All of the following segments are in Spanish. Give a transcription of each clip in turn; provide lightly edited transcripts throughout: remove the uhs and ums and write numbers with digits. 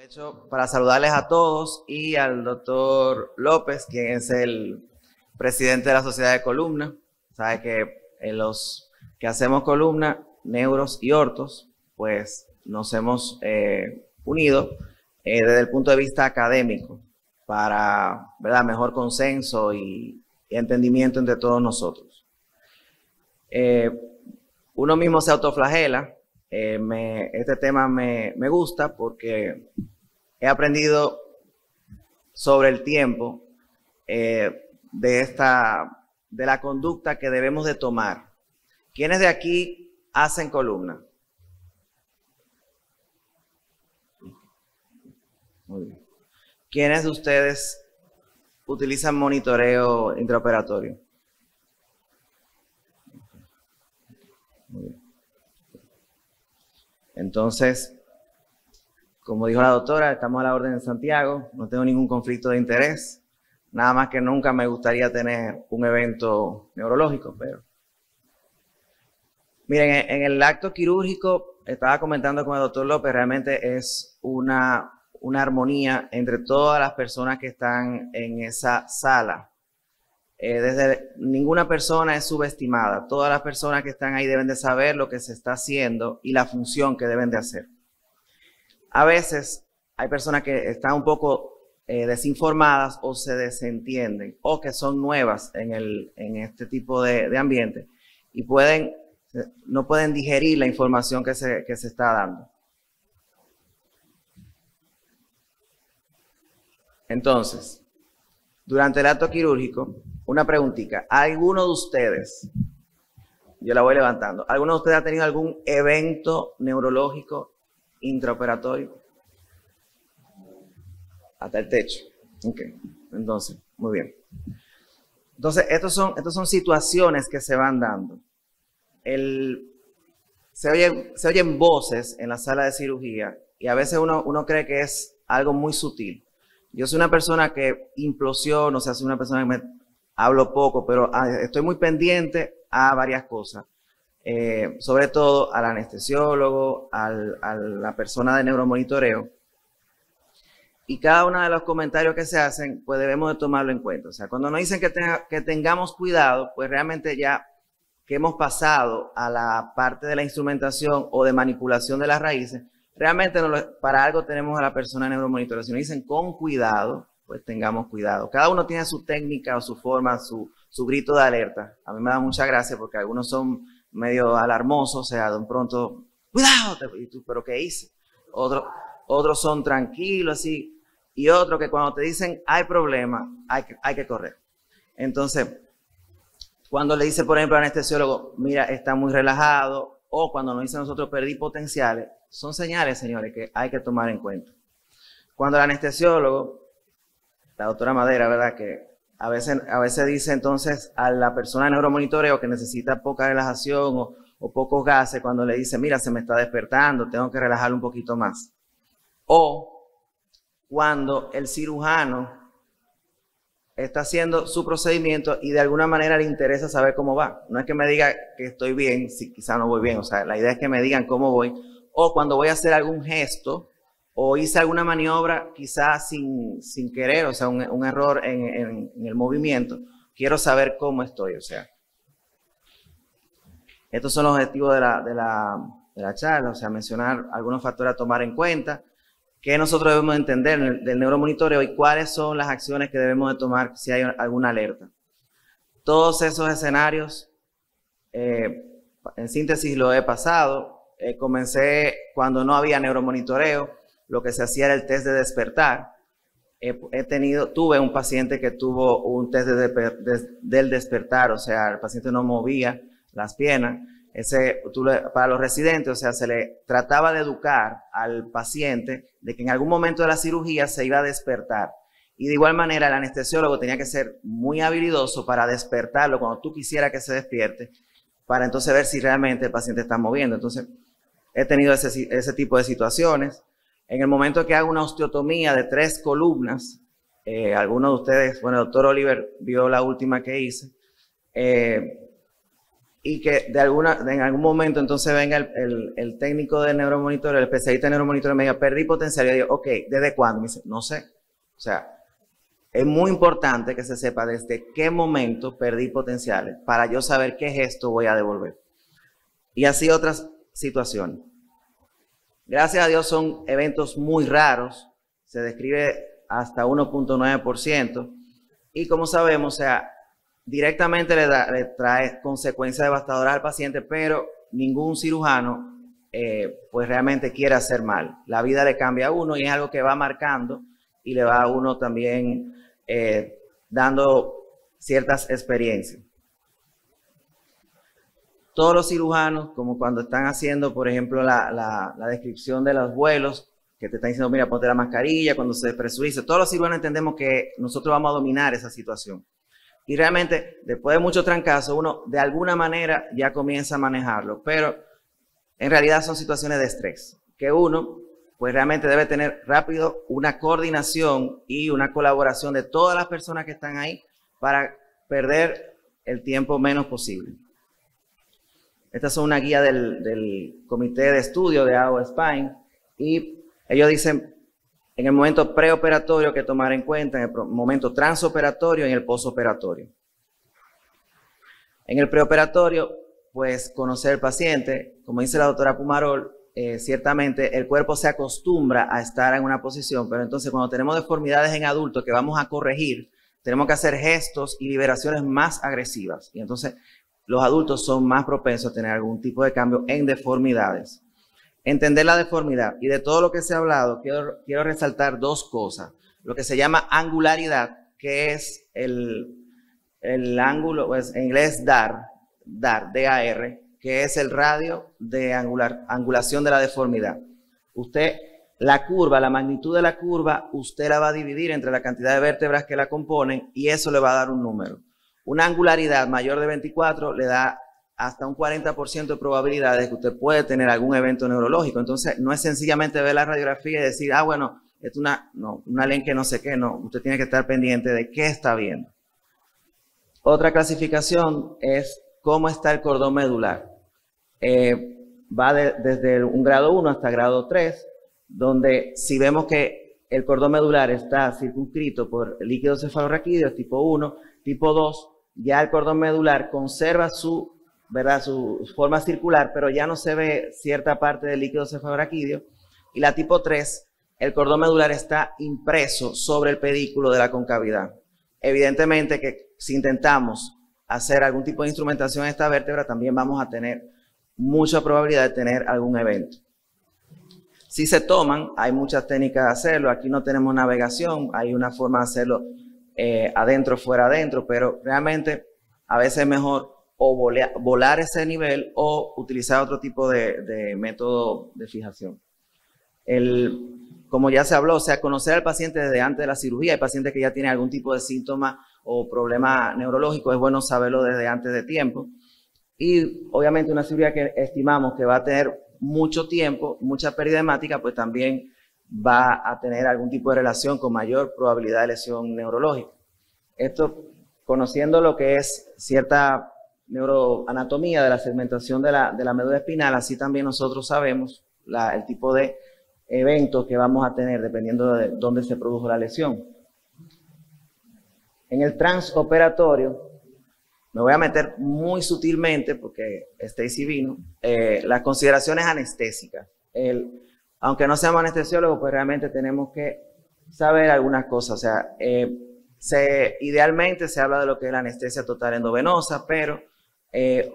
Aprovecho para saludarles a todos y al doctor López, quien es el presidente de la Sociedad de Columna. Sabe que los que hacemos columna, neuros y ortos, pues nos hemos unido desde el punto de vista académico para, ¿verdad?, mejor consenso y entendimiento entre todos nosotros. Uno mismo se autoflagela. Este tema me gusta porque he aprendido sobre el tiempo de la conducta que debemos de tomar. ¿Quiénes de aquí hacen columna? Muy bien. ¿Quiénes de ustedes utilizan monitoreo intraoperatorio? Muy bien. Entonces, como dijo la doctora, estamos a la orden en Santiago, no tengo ningún conflicto de interés, nada más que nunca me gustaría tener un evento neurológico, pero... Miren, en el acto quirúrgico, estaba comentando con el doctor López, realmente es una armonía entre todas las personas que están en esa sala. Ninguna persona es subestimada. Todas las personas que están ahí deben de saber lo que se está haciendo y la función que deben de hacer. A veces hay personas que están un poco desinformadas o se desentienden o que son nuevas en este tipo de ambiente y no pueden digerir la información que se está dando. Entonces, durante el acto quirúrgico, una preguntita. ¿Alguno de ustedes, yo la voy levantando, alguno de ustedes ha tenido algún evento neurológico intraoperatorio? Hasta el techo. Ok. Entonces, muy bien. Entonces, estos son situaciones que se van dando. Se oyen voces en la sala de cirugía y a veces uno cree que es algo muy sutil. Yo soy una persona que implosiono, o sea, soy una persona que hablo poco, pero estoy muy pendiente a varias cosas. Sobre todo al anestesiólogo, a la persona de neuromonitoreo. Y cada uno de los comentarios que se hacen, pues debemos de tomarlo en cuenta. O sea, cuando nos dicen que tengamos cuidado, pues realmente ya que hemos pasado a la parte de la instrumentación o de manipulación de las raíces, realmente para algo tenemos a la persona de neuromonitoreo. Si nos dicen con cuidado, pues tengamos cuidado. Cada uno tiene su técnica o su forma, su grito de alerta. A mí me da mucha gracia porque algunos son medio alarmosos, o sea, de un pronto, ¡cuidado! ¿Y tú, pero qué hice? Otros son tranquilos, así. Y otros que cuando te dicen hay problema, hay que correr. Entonces, cuando le dice, por ejemplo, al anestesiólogo, mira, está muy relajado, o cuando nos dice nosotros perdí potenciales, son señales, señores, que hay que tomar en cuenta. Cuando el anestesiólogo, la doctora Madera, ¿verdad?, que a veces dice entonces a la persona de neuromonitoreo que necesita poca relajación o pocos gases, cuando le dice, mira, se me está despertando, tengo que relajarlo un poquito más. O cuando el cirujano está haciendo su procedimiento y de alguna manera le interesa saber cómo va. No es que me diga que estoy bien, si quizá no voy bien, o sea, la idea es que me digan cómo voy. O cuando voy a hacer algún gesto o hice alguna maniobra quizás sin querer, o sea, un error en el movimiento, quiero saber cómo estoy, o sea. Estos son los objetivos de la charla, o sea, mencionar algunos factores a tomar en cuenta, que nosotros debemos entender del neuromonitoreo y cuáles son las acciones que debemos de tomar si hay alguna alerta. Todos esos escenarios, en síntesis lo he pasado. Comencé cuando no había neuromonitoreo, lo que se hacía era el test de despertar. Tuve un paciente que tuvo un test del despertar, o sea, el paciente no movía las piernas. Para los residentes, o sea, se le trataba de educar al paciente de que en algún momento de la cirugía se iba a despertar. Y de igual manera el anestesiólogo tenía que ser muy habilidoso para despertarlo cuando tú quisieras que se despierte, para entonces ver si realmente el paciente está moviendo. Entonces, he tenido ese tipo de situaciones. En el momento que hago una osteotomía de 3 columnas, algunos de ustedes, bueno, el doctor Oliver vio la última que hice, y que en algún momento entonces venga el técnico de neuromonitoreo, el especialista de neuromonitoreo, me diga, perdí potencial. Y yo digo, ok, ¿desde cuándo? Me dice, no sé. O sea, es muy importante que se sepa desde qué momento perdí potenciales para yo saber qué gesto voy a devolver. Y así otras situaciones. Gracias a Dios son eventos muy raros, se describe hasta 1.9%, y como sabemos, o sea, directamente le trae consecuencias devastadoras al paciente, pero ningún cirujano pues realmente quiere hacer mal. La vida le cambia a uno y es algo que va marcando y le va a uno también dando ciertas experiencias. Todos los cirujanos, como cuando están haciendo, por ejemplo, la descripción de los vuelos, que te están diciendo, mira, ponte la mascarilla, cuando se despresuriza, todos los cirujanos entendemos que nosotros vamos a dominar esa situación. Y realmente, después de muchos trancazos, uno de alguna manera ya comienza a manejarlo, pero en realidad son situaciones de estrés, que uno pues realmente debe tener rápido una coordinación y una colaboración de todas las personas que están ahí para perder el tiempo menos posible. Estas son una guía del comité de estudio de AO Spine y ellos dicen en el momento preoperatorio que tomar en cuenta, en el momento transoperatorio y en el posoperatorio. En el preoperatorio, pues conocer al paciente, como dice la doctora Pumarol, ciertamente el cuerpo se acostumbra a estar en una posición, pero entonces cuando tenemos deformidades en adultos que vamos a corregir, tenemos que hacer gestos y liberaciones más agresivas. Y entonces los adultos son más propensos a tener algún tipo de cambio en deformidades. Entender la deformidad. Y de todo lo que se ha hablado, quiero resaltar dos cosas. Lo que se llama angularidad, que es el ángulo, pues en inglés DAR, D-A-R, que es el radio de angulación de la deformidad. Usted, la curva, la magnitud de la curva, usted la va a dividir entre la cantidad de vértebras que la componen y eso le va a dar un número. Una angularidad mayor de 24 le da hasta un 40% de probabilidades de que usted puede tener algún evento neurológico. Entonces, no es sencillamente ver la radiografía y decir, ah, bueno, es una lente no sé qué, no. Usted tiene que estar pendiente de qué está viendo. Otra clasificación es cómo está el cordón medular. Va desde un grado 1 hasta grado 3, donde si vemos que el cordón medular está circunscrito por líquidos cefalorraquídeos tipo 1, tipo 2, ya el cordón medular conserva su forma circular, pero ya no se ve cierta parte del líquido cefalorraquídeo. Y la tipo 3, el cordón medular está impreso sobre el pedículo de la concavidad. Evidentemente que si intentamos hacer algún tipo de instrumentación en esta vértebra, también vamos a tener mucha probabilidad de tener algún evento. Si se toman, hay muchas técnicas de hacerlo. Aquí no tenemos navegación, hay una forma de hacerlo adentro, fuera, adentro, pero realmente a veces es mejor o volar ese nivel o utilizar otro tipo de método de fijación. Como ya se habló, o sea, conocer al paciente desde antes de la cirugía. Hay pacientes que ya tienen algún tipo de síntoma o problema neurológico, es bueno saberlo desde antes de tiempo. Y obviamente una cirugía que estimamos que va a tener mucho tiempo, mucha pérdida hemática, pues también va a tener algún tipo de relación con mayor probabilidad de lesión neurológica. Esto, conociendo lo que es cierta neuroanatomía de la segmentación de la médula espinal, así también nosotros sabemos el tipo de eventos que vamos a tener dependiendo de dónde se produjo la lesión. En el transoperatorio, me voy a meter muy sutilmente porque Stacy vino, las consideraciones anestésicas. Aunque no seamos anestesiólogos, pues realmente tenemos que saber algunas cosas. O sea, idealmente se habla de lo que es la anestesia total endovenosa, pero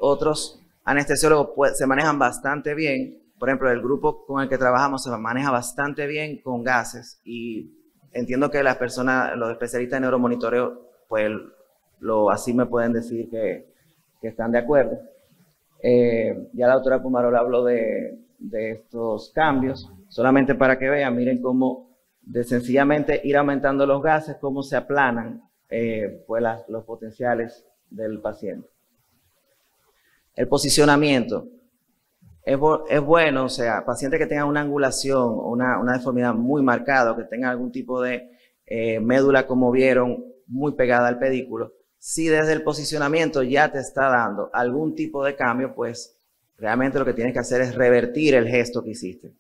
otros anestesiólogos se manejan bastante bien. Por ejemplo, el grupo con el que trabajamos se maneja bastante bien con gases y entiendo que las personas, los especialistas en neuromonitoreo, pues así me pueden decir que están de acuerdo. Ya la doctora Pumarol habló de estos cambios, solamente para que vean, miren cómo de sencillamente ir aumentando los gases, cómo se aplanan pues los potenciales del paciente. El posicionamiento. Es bueno, o sea, pacientes que tengan una angulación o una deformidad muy marcada o que tengan algún tipo de médula, como vieron, muy pegada al pedículo, Si desde el posicionamiento ya te está dando algún tipo de cambio, pues realmente lo que tienes que hacer es revertir el gesto que hiciste.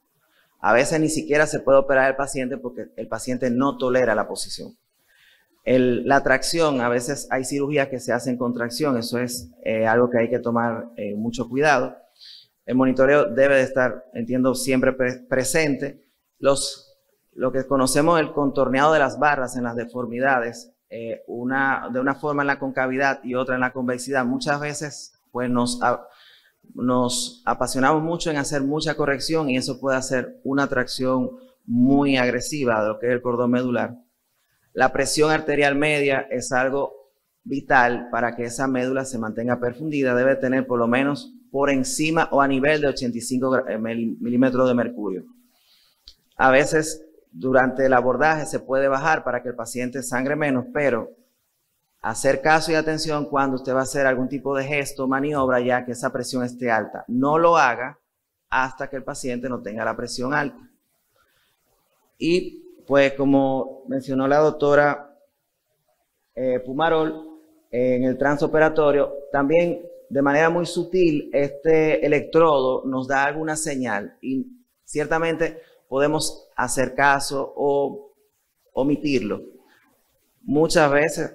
A veces ni siquiera se puede operar al paciente porque el paciente no tolera la posición. La tracción, a veces hay cirugías que se hacen con tracción, eso es algo que hay que tomar mucho cuidado. El monitoreo debe de estar, entiendo, siempre presente. Lo que conocemos el contorneado de las barras en las deformidades, de una forma en la concavidad y otra en la convexidad, muchas veces pues nos apasionamos mucho en hacer mucha corrección y eso puede hacer una tracción muy agresiva de lo que es el cordón medular. La presión arterial media es algo vital para que esa médula se mantenga perfundida, debe tener por lo menos por encima o a nivel de 85 milímetros de mercurio. A veces durante el abordaje se puede bajar para que el paciente sangre menos, pero hacer caso y atención cuando usted va a hacer algún tipo de gesto o maniobra ya que esa presión esté alta. No lo haga hasta que el paciente no tenga la presión alta. Y pues como mencionó la doctora Pumarol, en el transoperatorio también de manera muy sutil este electrodo nos da alguna señal y ciertamente podemos hacer caso o omitirlo. Muchas veces,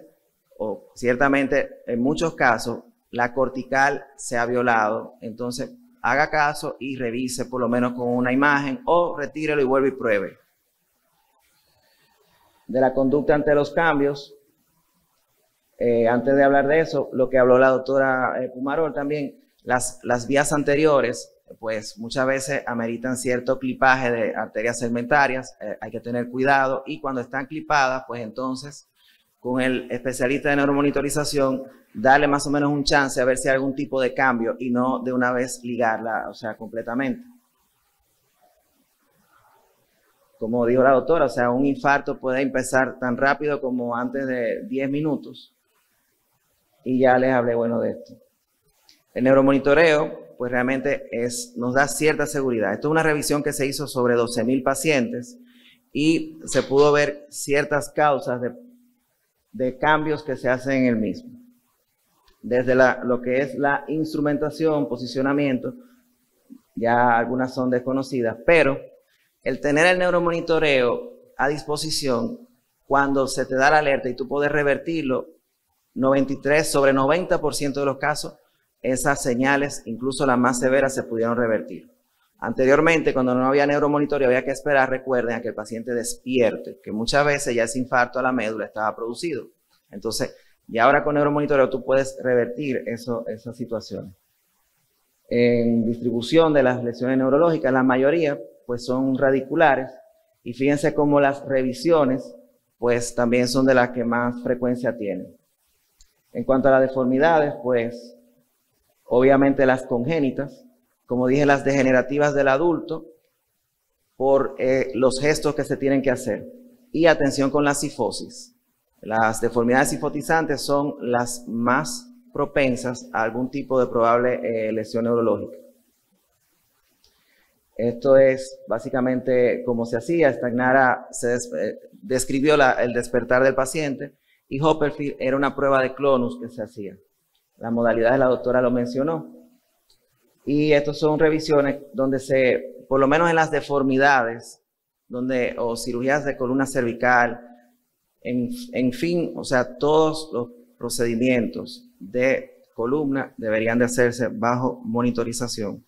o ciertamente en muchos casos, la cortical se ha violado. Entonces, haga caso y revise por lo menos con una imagen o retírelo y vuelve y pruebe. De la conducta ante los cambios, antes de hablar de eso, lo que habló la doctora Pumarol también, las vías anteriores, pues muchas veces ameritan cierto clipaje de arterias segmentarias, hay que tener cuidado y cuando están clipadas, pues entonces con el especialista de neuromonitorización, darle más o menos un chance a ver si hay algún tipo de cambio y no de una vez ligarla, o sea, completamente. Como dijo la doctora, o sea, un infarto puede empezar tan rápido como antes de 10 minutos. Y ya les hablé, bueno, de esto. El neuromonitoreo, pues realmente nos da cierta seguridad. Esto es una revisión que se hizo sobre 12,000 pacientes y se pudo ver ciertas causas de cambios que se hacen en el mismo. Desde lo que es la instrumentación, posicionamiento, ya algunas son desconocidas, pero el tener el neuromonitoreo a disposición, cuando se te da la alerta y tú puedes revertirlo, 90% de los casos, esas señales, incluso las más severas, se pudieron revertir. Anteriormente, cuando no había neuromonitoreo, había que esperar, recuerden, a que el paciente despierte, que muchas veces ya ese infarto a la médula estaba producido. Entonces, ya ahora con neuromonitoreo tú puedes revertir esas situaciones. En distribución de las lesiones neurológicas, la mayoría pues son radiculares y fíjense cómo las revisiones pues también son de las que más frecuencia tienen. En cuanto a las deformidades, pues obviamente las congénitas, como dije, las degenerativas del adulto, por los gestos que se tienen que hacer. Y atención con la cifosis. Las deformidades cifotizantes son las más propensas a algún tipo de probable lesión neurológica. Esto es básicamente como se hacía. Stagnara describió el despertar del paciente y Hopperfield era una prueba de clonus que se hacía. La modalidad de la doctora lo mencionó. Y estas son revisiones donde por lo menos en las deformidades, o cirugías de columna cervical, en fin, o sea, todos los procedimientos de columna deberían de hacerse bajo monitorización.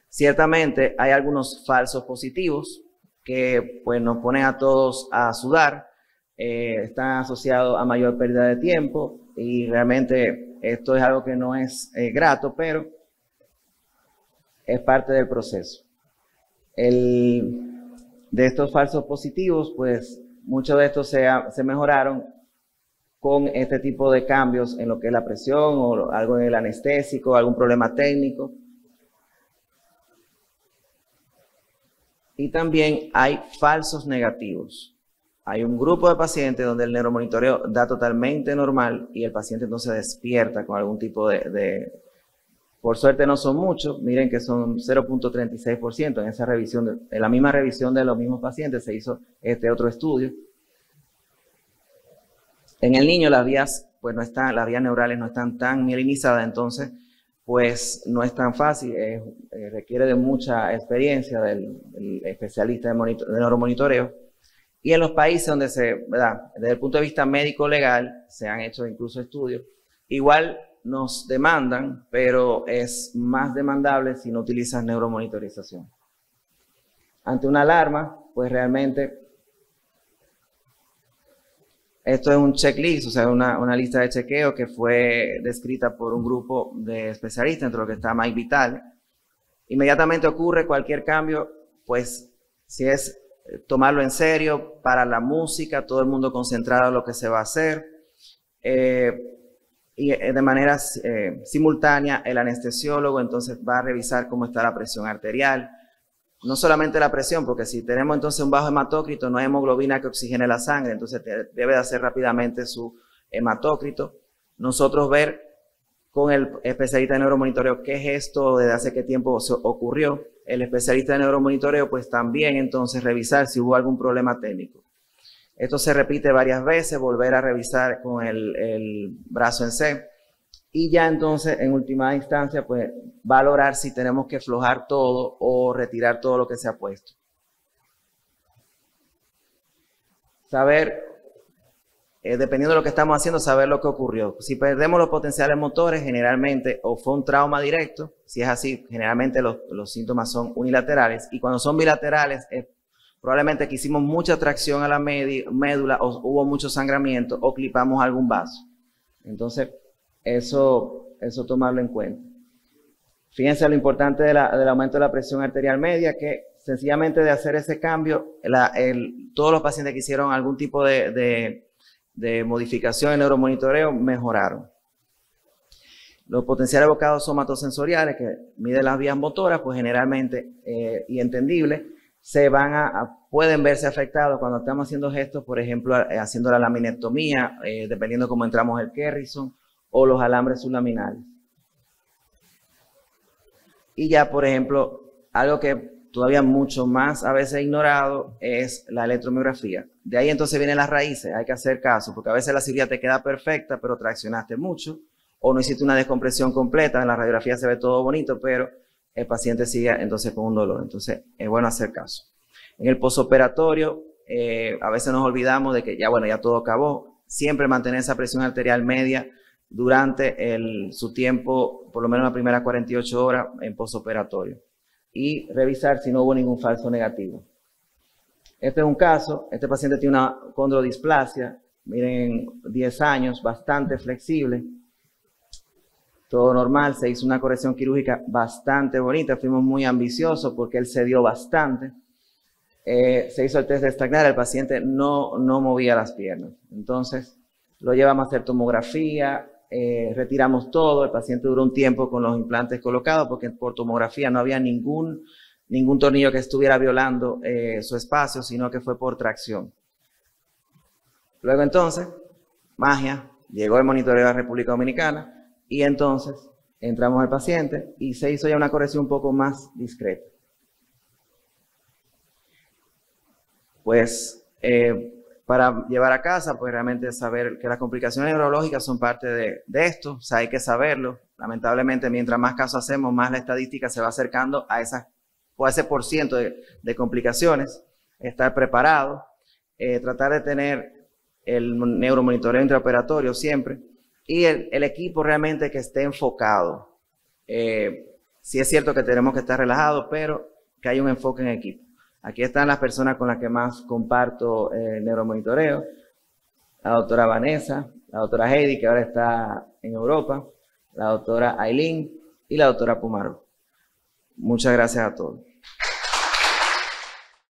Ciertamente hay algunos falsos positivos que pues nos ponen a todos a sudar, están asociados a mayor pérdida de tiempo y realmente esto es algo que no es grato, pero es parte del proceso. De estos falsos positivos, pues muchos de estos se mejoraron con este tipo de cambios en lo que es la presión o algo en el anestésico, algún problema técnico. Y también hay falsos negativos. Hay un grupo de pacientes donde el neuromonitoreo da totalmente normal y el paciente entonces despierta con algún tipo por suerte no son muchos, miren que son 0.36% en esa revisión, en la misma revisión de los mismos pacientes se hizo este otro estudio. En el niño las vías, pues no están, las vías neurales no están tan mielinizadas, entonces pues no es tan fácil, requiere de mucha experiencia del especialista de neuromonitoreo. Y en los países donde ¿verdad? Desde el punto de vista médico-legal, se han hecho incluso estudios, igual nos demandan, pero es más demandable si no utilizas neuromonitorización. Ante una alarma, pues realmente esto es un checklist, o sea, una lista de chequeo que fue descrita por un grupo de especialistas, entre los que está Mike Vital. Inmediatamente ocurre cualquier cambio, pues si es tomarlo en serio, para la música, todo el mundo concentrado en lo que se va a hacer, y de manera simultánea el anestesiólogo entonces va a revisar cómo está la presión arterial, no solamente la presión, porque si tenemos entonces un bajo hematócrito, no hay hemoglobina que oxigene la sangre, entonces debe de hacer rápidamente su hematócrito. Nosotros ver con el especialista de neuromonitoreo qué es esto, desde hace qué tiempo se ocurrió. El especialista de neuromonitoreo pues también entonces revisar si hubo algún problema técnico. Esto se repite varias veces, volver a revisar con el brazo en C. Y ya entonces, en última instancia, pues valorar si tenemos que aflojar todo o retirar todo lo que se ha puesto. Saber, dependiendo de lo que estamos haciendo, saber lo que ocurrió. Si perdemos los potenciales motores, generalmente, o fue un trauma directo, si es así, generalmente los síntomas son unilaterales. Y cuando son bilaterales, probablemente que hicimos mucha tracción a la médula, o hubo mucho sangramiento, o clipamos algún vaso. Entonces, eso tomarlo en cuenta. Fíjense lo importante del aumento de la presión arterial media, que sencillamente de hacer ese cambio, todos los pacientes que hicieron algún tipo de modificación en neuromonitoreo mejoraron. Los potenciales evocados somatosensoriales, que miden las vías motoras, pues generalmente, y entendible, pueden verse afectados cuando estamos haciendo gestos, por ejemplo, haciendo la laminectomía, dependiendo cómo entramos el Kerrison, o los alambres sublaminales. Y ya, por ejemplo, algo que todavía mucho más a veces ignorado es la electromiografía. De ahí entonces vienen las raíces, hay que hacer caso, porque a veces la cirugía te queda perfecta, pero traccionaste mucho, o no hiciste una descompresión completa, en la radiografía se ve todo bonito, pero el paciente sigue entonces con un dolor. Entonces es bueno hacer caso. En el posoperatorio, a veces nos olvidamos de que ya todo acabó. Siempre mantener esa presión arterial media durante su tiempo, por lo menos las primeras 48 horas en posoperatorio. Y revisar si no hubo ningún falso negativo. Este es un caso, este paciente tiene una condrodisplasia, miren, 10 años, bastante flexible. Todo normal, se hizo una corrección quirúrgica bastante bonita, fuimos muy ambiciosos porque él cedió bastante. Se hizo el test de estagnar, el paciente no movía las piernas. Entonces, lo llevamos a hacer tomografía, retiramos todo, el paciente duró un tiempo con los implantes colocados porque por tomografía no había ningún tornillo que estuviera violando su espacio, sino que fue por tracción. Luego entonces, magia, llegó el monitoreo de la República Dominicana y entonces entramos al paciente y se hizo ya una corrección un poco más discreta. Pues para llevar a casa, pues realmente saber que las complicaciones neurológicas son parte de esto, o sea, hay que saberlo. Lamentablemente, mientras más casos hacemos, más la estadística se va acercando a ese porciento de complicaciones. Estar preparado, tratar de tener el neuromonitoreo intraoperatorio siempre, y el equipo realmente que esté enfocado. Sí es cierto que tenemos que estar relajados, pero que hay un enfoque en equipo. Aquí están las personas con las que más comparto neuromonitoreo. La doctora Vanessa, la doctora Heidi, que ahora está en Europa, la doctora Aileen y la doctora Pumaro. Muchas gracias a todos.